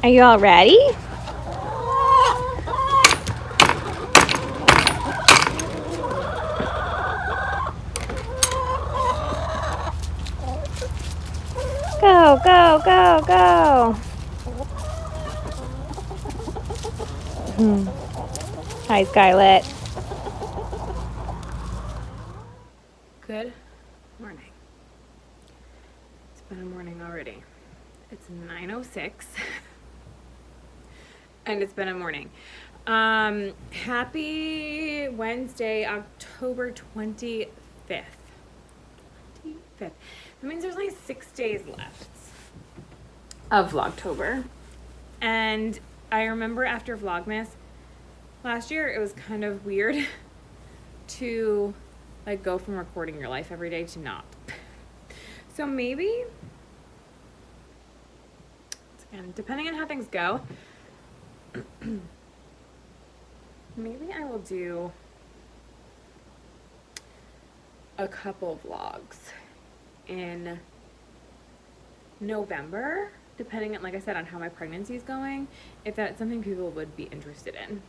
Are you all ready? Go, go, go, go. Hi, Scarlett. Good morning. It's been a morning already. It's 9:06 and it's been a morning. Happy Wednesday, October 25th. 25th. That means there's only 6 days left of Vlogtober. And I remember after Vlogmas last year, it was kind of weird to like go from recording your life every day to not. So maybe, and depending on how things go, maybe I will do a couple vlogs in November, depending on, like I said, on how my pregnancy is going, if that's something people would be interested in.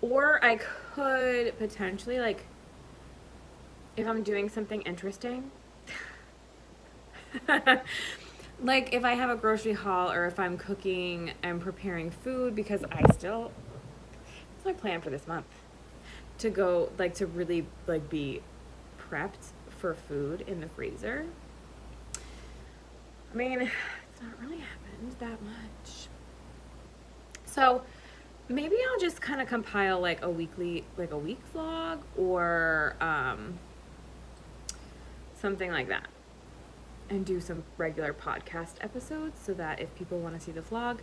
Or I could potentially, like, if I'm doing something interesting, like if I have a grocery haul or if I'm cooking and preparing food, because that's my plan for this month, to go, like, to really, like, be prepped for food in the freezer. I mean, it's not really happened that much. So maybe I'll just kind of compile like a week vlog or something like that, and do some regular podcast episodes so that if people want to see the vlog,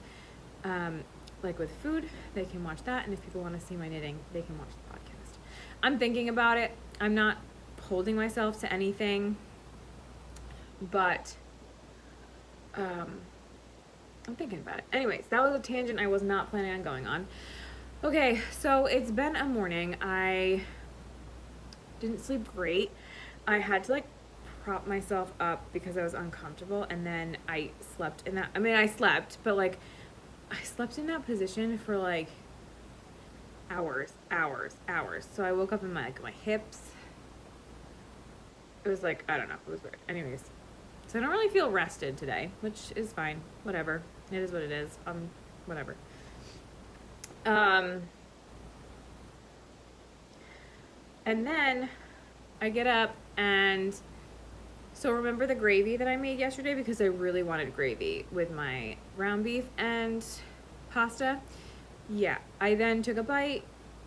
like with food, they can watch that, and if people want to see my knitting, they can watch the podcast. I'm thinking about it. I'm not holding myself to anything, but I'm thinking about it. Anyways, that was a tangent I was not planning on going on. Okay, so it's been a morning. I didn't sleep great. I had to like prop myself up because I was uncomfortable, and then I slept in that. I mean, I slept, but like I slept in that position for like hours. So I woke up and my hips. It was like, I don't know, it was weird. Anyways, so I don't really feel rested today, which is fine. Whatever. It is what it is. Whatever. And then I get up, and so remember the gravy that I made yesterday, because I really wanted gravy with my ground beef and pasta? Yeah, I then took a bite.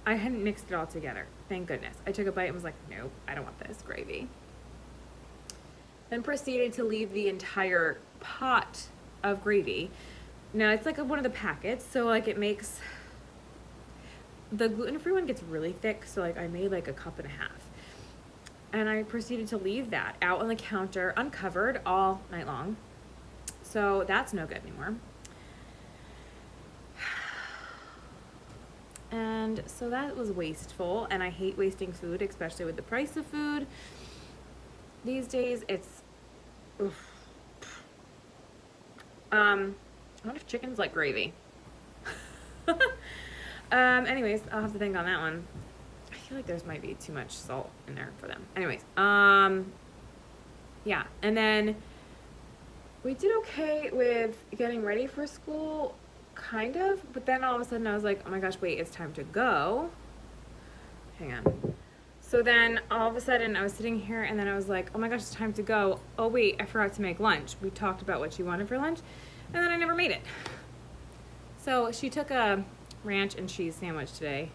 I hadn't mixed it all together. Thank goodness. I took a bite and was like, nope, I don't want this gravy. Then proceeded to leave the entire pot of gravy. Now it's like one of the packets, so like it makes, the gluten-free one gets really thick, so like I made like a cup and a half. And I proceeded to leave that out on the counter uncovered all night long. So that's no good anymore. And so that was wasteful, and I hate wasting food, especially with the price of food these days. It's oof. I wonder if chickens like gravy. Anyways, I'll have to think on that one. I feel like there's might be too much salt in there for them. Anyways, yeah, and then we did okay with getting ready for school, kind of, but then all of a sudden I was like, oh my gosh, wait, it's time to go. Hang on. So then all of a sudden I was sitting here, and then I was like, oh my gosh, it's time to go. Oh wait, I forgot to make lunch. We talked about what she wanted for lunch, and then I never made it. So she took a ranch and cheese sandwich today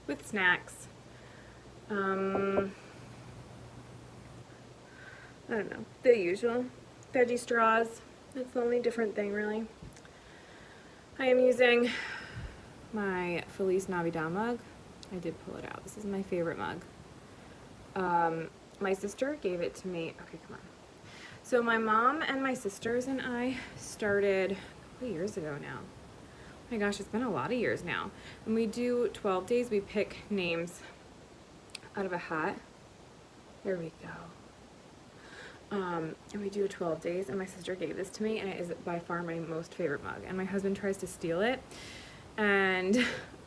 with snacks. I don't know, the usual. Veggie straws. That's the only different thing, really. I am using my Feliz Navidad mug. I did pull it out. This is my favorite mug. My sister gave it to me. Okay, come on. So my mom and my sisters and I started a couple years ago now. Oh my gosh, it's been a lot of years now. And we do 12 days. We pick names out of a hat. There we go. And we do 12 days, and my sister gave this to me, and it is by far my most favorite mug, and my husband tries to steal it, and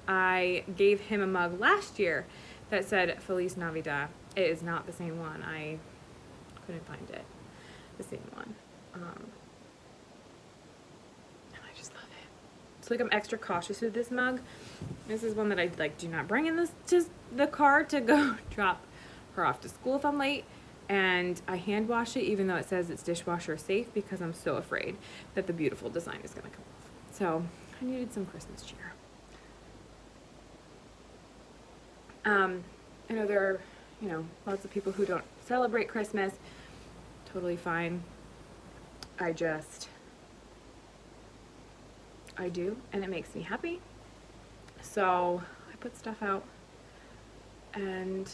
I gave him a mug last year that said Feliz Navidad. It is not the same one. I couldn't find it, the same one. And I just love it. So like I'm extra cautious with this mug. This is one that I like do not bring in this to the car to go drop her off to school if I'm late. And I hand wash it even though it says it's dishwasher safe because I'm so afraid that the beautiful design is gonna come off. So I needed some Christmas cheer. I know there are, you know, lots of people who don't celebrate Christmas. Totally fine. I do, and it makes me happy. So I put stuff out and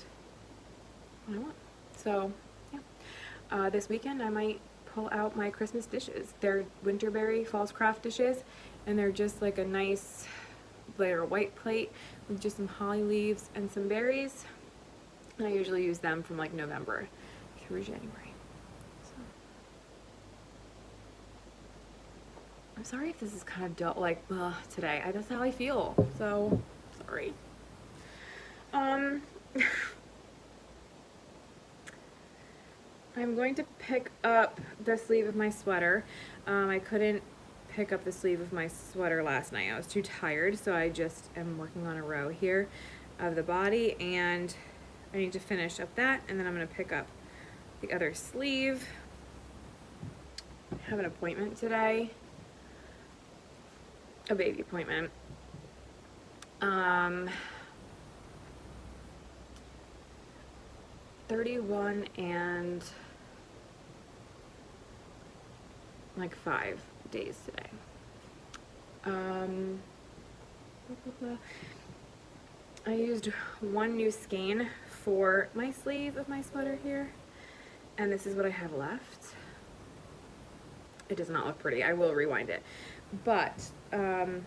what I want. So yeah, this weekend I might pull out my Christmas dishes. They're Winterberry Falls Craft dishes, and they're just like a nice layer of white plate with just some holly leaves and some berries. And I usually use them from like November through January. So I'm sorry if this is kind of dull, like today. That's how I feel. So sorry. I'm going to pick up the sleeve of my sweater. I couldn't pick up the sleeve of my sweater last night. I was too tired, so I just am working on a row here of the body, and I need to finish up that, and then I'm going to pick up the other sleeve. I have an appointment today, a baby appointment. 31 and like 5 days today. I used one new skein for my sleeve of my sweater here, and this is what I have left. It does not look pretty. I will rewind it, but I'm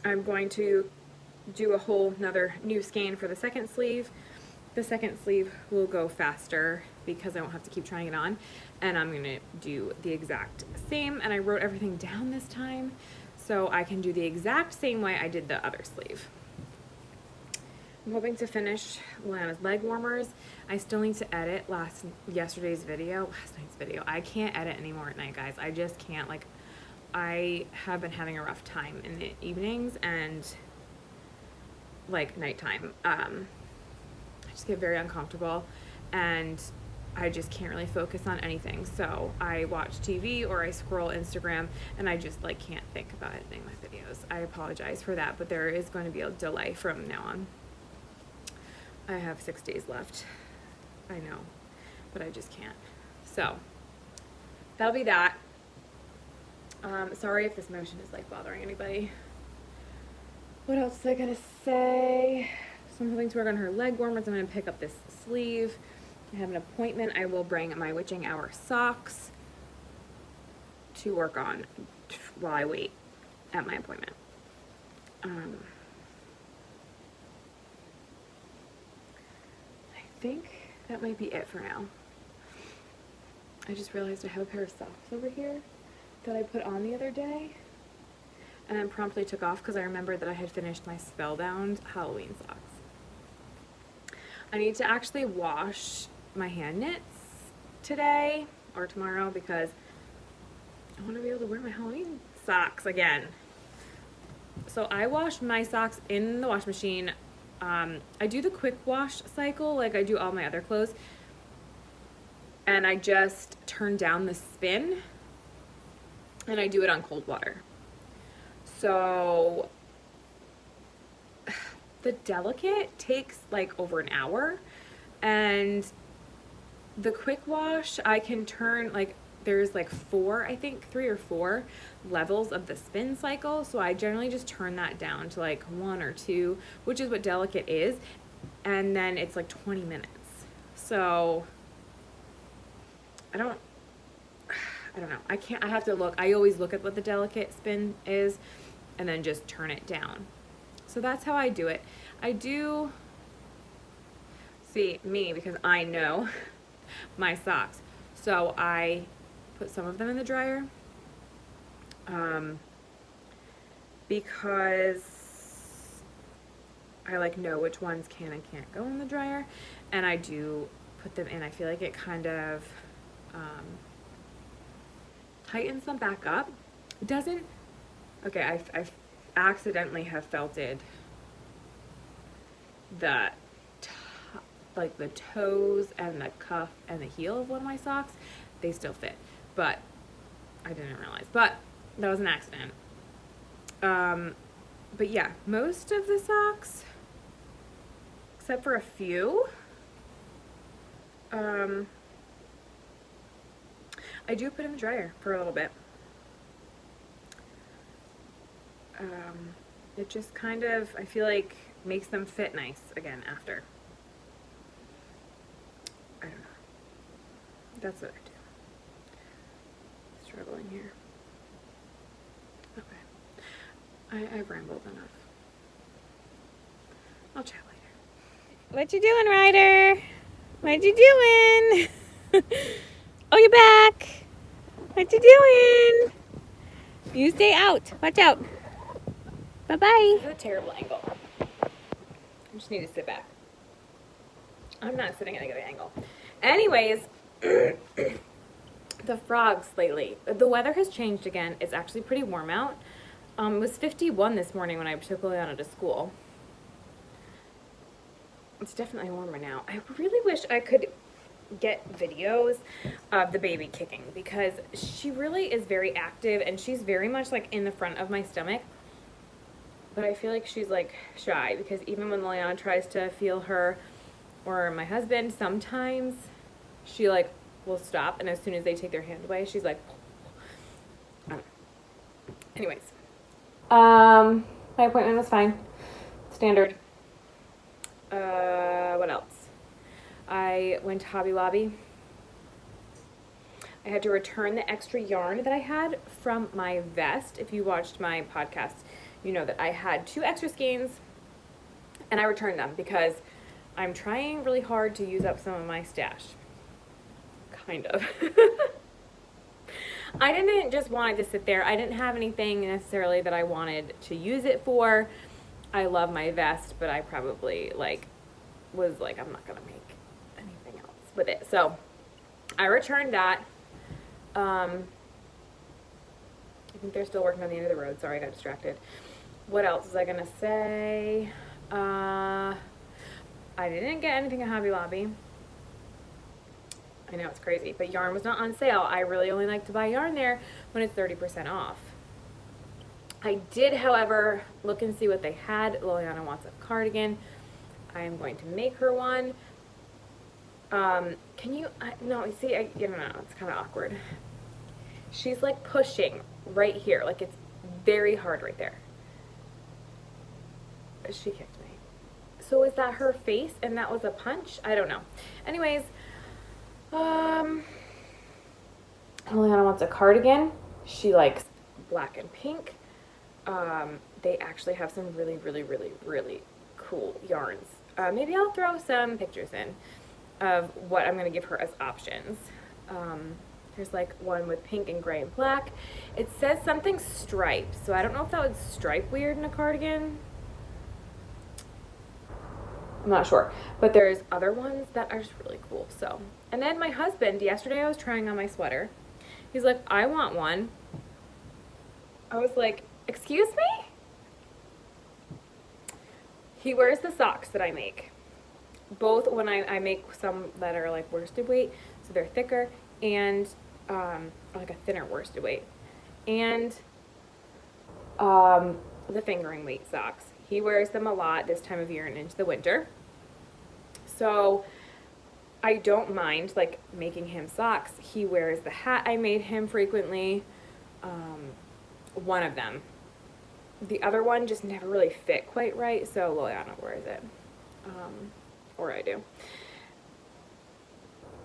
going to do a whole another new skein for the second sleeve. The second sleeve will go faster because I won't have to keep trying it on, and I'm gonna do the exact same, and I wrote everything down this time so I can do the exact same way I did the other sleeve. I'm hoping to finish Lana's leg warmers. I still need to edit last night's video. I can't edit anymore at night, guys. I just can't. Like, I have been having a rough time in the evenings and like nighttime. I just get very uncomfortable and I just can't really focus on anything. So I watch TV or I scroll Instagram and I just like can't think about editing my videos. I apologize for that, but there is going to be a delay from now on. I have 6 days left. I know, but I just can't. So that'll be that. Sorry if this motion is like bothering anybody. What else was I gonna say? So I'm hoping to work on her leg warmers. I'm gonna pick up this sleeve. I have an appointment. I will bring my witching hour socks to work on while I wait at my appointment. I think that might be it for now. I just realized I have a pair of socks over here that I put on the other day and then promptly took off because I remembered that I had finished my Spellbound Halloween socks. I need to actually wash my hand knits today or tomorrow because I want to be able to wear my Halloween socks again. So I wash my socks in the wash machine. I do the quick wash cycle like I do all my other clothes, and I just turn down the spin and I do it on cold water. So the Delicate takes like over an hour, and the quick wash I can turn, like there's like 3 or 4 levels of the spin cycle, so I generally just turn that down to like 1 or 2, which is what Delicate is, and then it's like 20 minutes. So I don't know. I have to look. I always look at what the Delicate spin is and then just turn it down. So that's how I do it. I do see me because I know my socks. So I put some of them in the dryer because I like know which ones can and can't go in the dryer, and I do put them in. I feel like it kind of tightens them back up. It doesn't, okay, I accidentally have felted the like the toes and the cuff and the heel of one of my socks. They still fit, but I didn't realize, but that was an accident. But yeah, most of the socks, except for a few, I do put in the dryer for a little bit. It just kind of, I feel like, makes them fit nice again after. I don't know. That's what I do. Struggling here. Okay. I've rambled enough. I'll chat later. What you doing, Ryder? What you doing? Oh, you're back. What you doing? You stay out. Watch out. Bye-bye. This is a terrible angle. I just need to sit back. I'm not sitting at a good angle. Anyways, the frogs lately. The weather has changed again. It's actually pretty warm out. It was 51 this morning when I took Liliana to school. It's definitely warmer now. I really wish I could get videos of the baby kicking because she really is very active and she's very much like in the front of my stomach. But I feel like she's like shy because even when Liliana tries to feel her or my husband, sometimes she like will stop, and as soon as they take their hand away, she's like, I don't know. Anyways, my appointment was fine. Standard. What else? I went to Hobby Lobby. I had to return the extra yarn that I had from my vest. If you watched my podcast, you know that I had 2 extra skeins and I returned them because I'm trying really hard to use up some of my stash. Kind of. I didn't just want it to sit there. I didn't have anything necessarily that I wanted to use it for. I love my vest, but I probably was like, I'm not gonna make anything else with it. So I returned that. I think they're still working on the end of the road. Sorry, I got distracted. What else was I gonna say? I didn't get anything at Hobby Lobby. I know it's crazy, but yarn was not on sale. I really only like to buy yarn there when it's 30% off. I did, however, look and see what they had. Liliana wants a cardigan. I am going to make her one. Can you, no, see, I don't know, it's kind of awkward. She's like pushing right here, like it's very hard right there. She kicked me. So is that her face and that was a punch? I don't know. Anyways, Liliana wants a cardigan. She likes black and pink. They actually have some really, really, really, really cool yarns. Maybe I'll throw some pictures in of what I'm going to give her as options. There's like one with pink and gray and black. It says something striped, so I don't know if that would stripe weird in a cardigan. I'm not sure, but there's other ones that are just really cool. So, and then my husband, yesterday I was trying on my sweater. He's like, I want one. I was like, excuse me? He wears the socks that I make. Both when I make some that are like worsted weight, so they're thicker, and like a thinner worsted weight, and the fingering weight socks. He wears them a lot this time of year and into the winter. So I don't mind like making him socks. He wears the hat I made him frequently. One of them. The other one just never really fit quite right, so Liliana wears it. Or I do.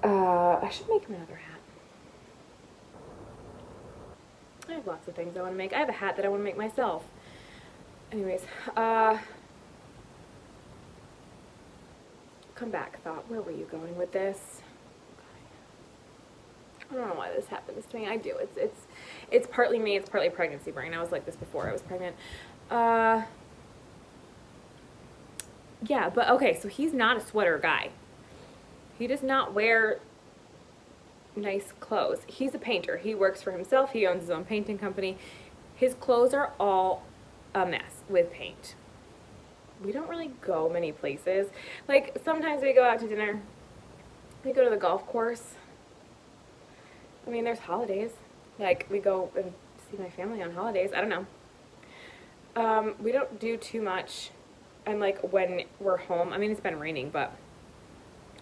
I should make him another hat. I have lots of things I want to make. I have a hat that I want to make myself. Anyways, come back, thought. Where were you going with this? Okay. I don't know why this happens to me. I do. It's partly me. It's partly pregnancy brain. I was like this before I was pregnant. Yeah, but okay, so he's not a sweater guy. He does not wear nice clothes. He's a painter. He works for himself. He owns his own painting company. His clothes are all a mess with paint. We don't really go many places. Like, sometimes we go out to dinner. We go to the golf course. I mean, there's holidays. Like, we go and see my family on holidays. I don't know. We don't do too much. And, like, when we're home, I mean, it's been raining, but,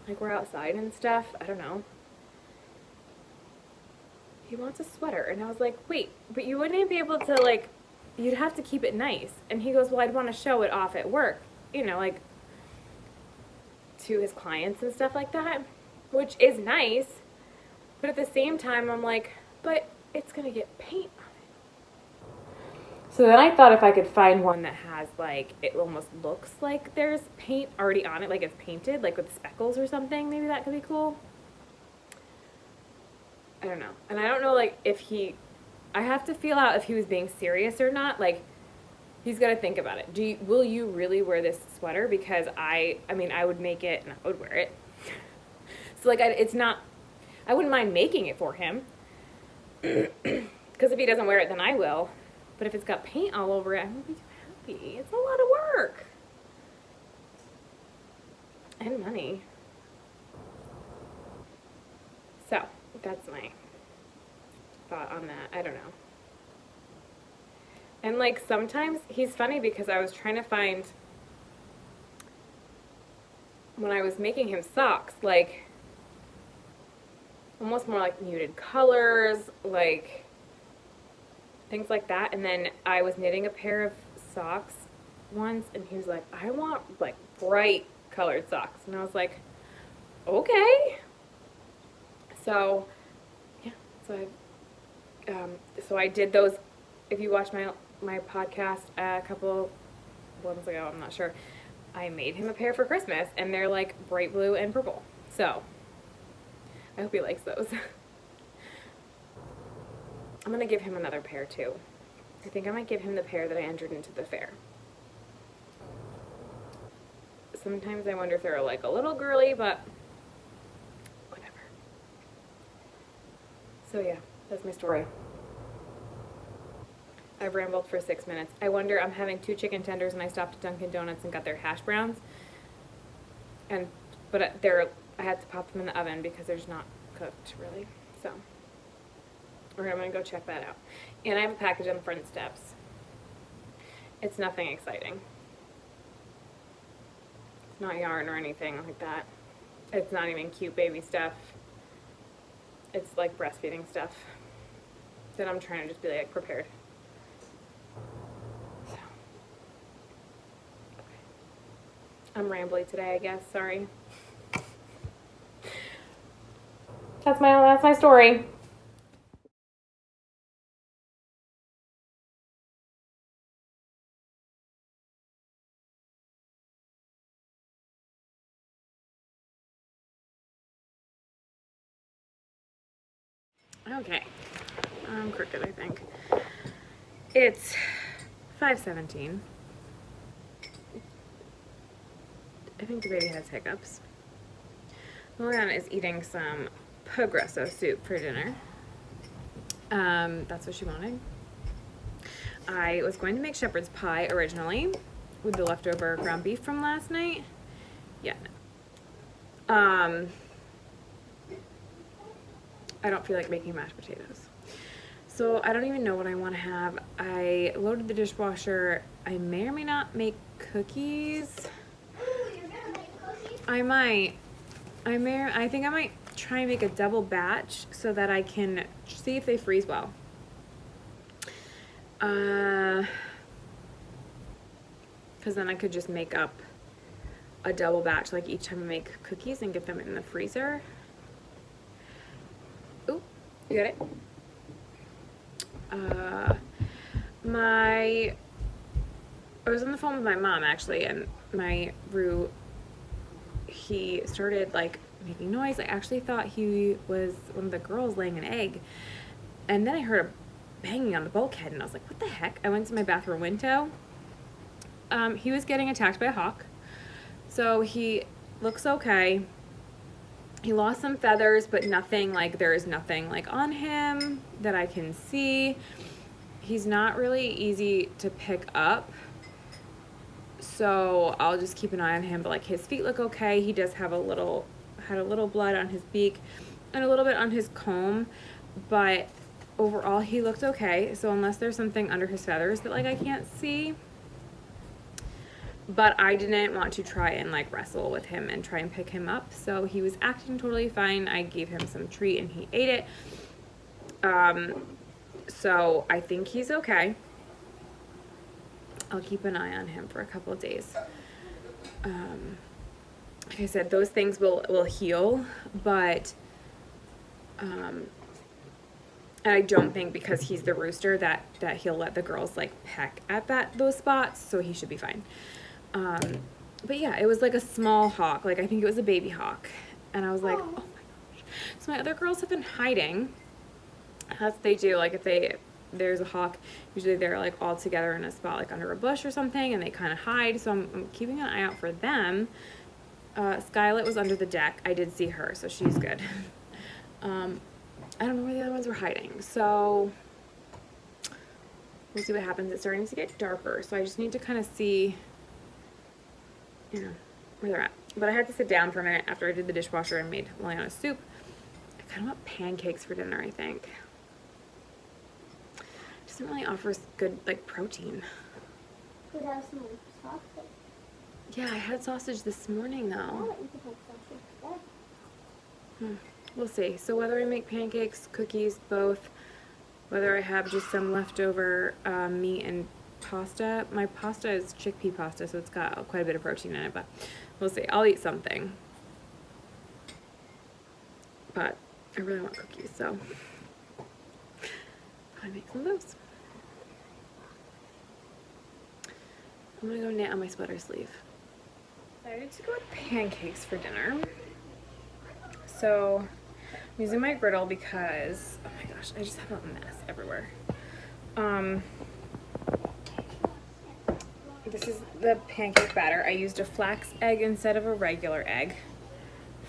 like, we're outside and stuff. I don't know. He wants a sweater. And I was like, wait, but you wouldn't be able to, like, you'd have to keep it nice. And he goes, well, I'd want to show it off at work. You know, like, to his clients and stuff like that. Which is nice. But at the same time, I'm like, but it's going to get paint on it. So then I thought if I could find one that has, like, it almost looks like there's paint already on it, like it's painted, like with speckles or something, maybe that could be cool. I don't know. And I don't know, like, I have to feel out if he was being serious or not. Like, he's got to think about it. Will you really wear this sweater? Because I mean, I would make it and I would wear it. So, like, I wouldn't mind making it for him. Because if he doesn't wear it, then I will. But if it's got paint all over it, I won't be too happy. It's a lot of work. And money. So, that's my thought on that. I don't know. And, like, sometimes he's funny because I was trying to find, when I was making him socks, like, almost more like muted colors, like things like that. And then I was knitting a pair of socks once and he was like, I want like bright colored socks. And I was like, okay. So yeah, so I did those. If you watched my podcast a couple months ago, I'm not sure, I made him a pair for Christmas and they're like bright blue and purple. So I hope he likes those. I'm going to give him another pair too. I think I might give him the pair that I entered into the fair. Sometimes I wonder if they're like a little girly, but whatever. So yeah, that's my story. I've rambled for 6 minutes. I wonder, I'm having 2 chicken tenders and I stopped at Dunkin' Donuts and got their hash browns. But I had to pop them in the oven because they're just not cooked really. So I'm going to go check that out. And I have a package on the front steps. It's nothing exciting. It's not yarn or anything like that. It's not even cute baby stuff. It's like breastfeeding stuff that I'm trying to just be like prepared. So, okay. I'm rambly today, I guess. Sorry. That's my story. Okay. I'm crooked, I think. It's 5:17. I think the baby has hiccups. Loriana is eating some Progresso soup for dinner. That's what she wanted. I was going to make shepherd's pie originally with the leftover ground beef from last night. Yeah, no. I don't feel like making mashed potatoes. So I don't even know what I want to have. I loaded the dishwasher. I may or may not make cookies. You're gonna make cookies? I might. I think I might try and make a double batch so that I can see if they freeze well. Because then I could just make up a double batch like each time I make cookies and get them in the freezer. Ooh, you got it? I was on the phone with my mom actually, and my Rue, he started like making noise. I actually thought he was one of the girls laying an egg. And then I heard a banging on the bulkhead, and I was like, what the heck? I went to my bathroom window. He was getting attacked by a hawk. So he looks okay. He lost some feathers, but nothing, like, there is nothing, like, on him that I can see. He's not really easy to pick up. So I'll just keep an eye on him, but like his feet look okay. He does have had a little blood on his beak and a little bit on his comb, but overall he looked okay. So unless there's something under his feathers that like I can't see, but I didn't want to try and like wrestle with him and try and pick him up. So he was acting totally fine. I gave him some treat and he ate it. So I think he's okay. I'll keep an eye on him for a couple of days. Like I said, those things will heal, but and I don't think because he's the rooster that he'll let the girls like peck at those spots, so he should be fine. But yeah, it was like a small hawk, like I think it was a baby hawk, and I was like, oh my gosh. So my other girls have been hiding. That's what they do. Like if there's a hawk, usually they're like all together in a spot like under a bush or something, and they kind of hide. So I'm keeping an eye out for them. Skylet was under the deck. I did see her, so she's good. I don't know where the other ones were hiding, so we'll see what happens. It's starting to get darker, so I just need to kind of see, you know, where they're at. But I had to sit down for a minute after I did the dishwasher and made Liliana soup. I kind of want pancakes for dinner, I think. Doesn't really offer good like protein. Could have some sausage. Yeah, I had sausage this morning though. Oh, you could have sausage today. We'll see. So whether I make pancakes, cookies, both, whether I have just some leftover meat and pasta. My pasta is chickpea pasta, so it's got quite a bit of protein in it, but we'll see. I'll eat something. But I really want cookies, so I make some of those. I'm gonna go knit on my sweater sleeve. Decided to go with pancakes for dinner. So I'm using my griddle because, oh my gosh, I just have a mess everywhere. This is the pancake batter. I used a flax egg instead of a regular egg.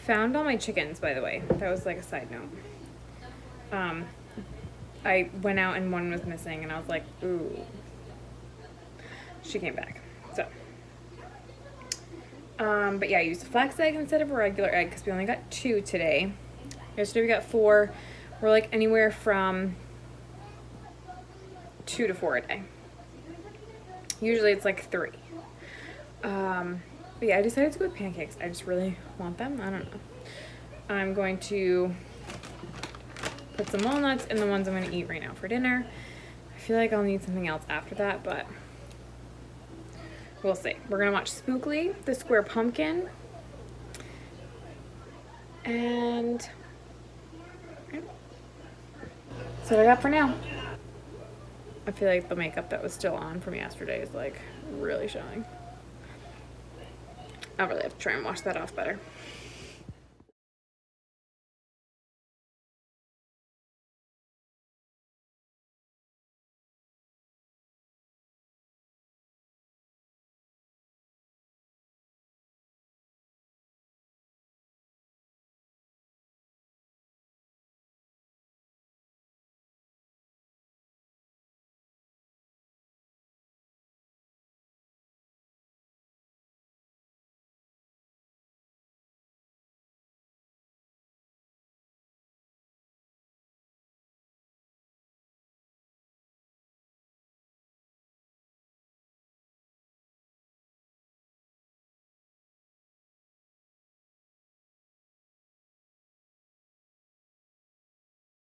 Found all my chickens, by the way. That was like a side note. I went out and one was missing and I was like, ooh. She came back, so. But yeah, I used a flax egg instead of a regular egg because we only got 2 today. Yesterday we got 4. We're like anywhere from 2 to 4 a day. Usually it's like 3. But yeah, I decided to go with pancakes. I just really want them. I don't know. I'm going to put some walnuts in the ones I'm going to eat right now for dinner. I feel like I'll need something else after that, but we'll see. We're going to watch Spookly, the Square Pumpkin. And that's what I got for now. I feel like the makeup that was still on from yesterday is like really showing. I'll really have to try and wash that off better.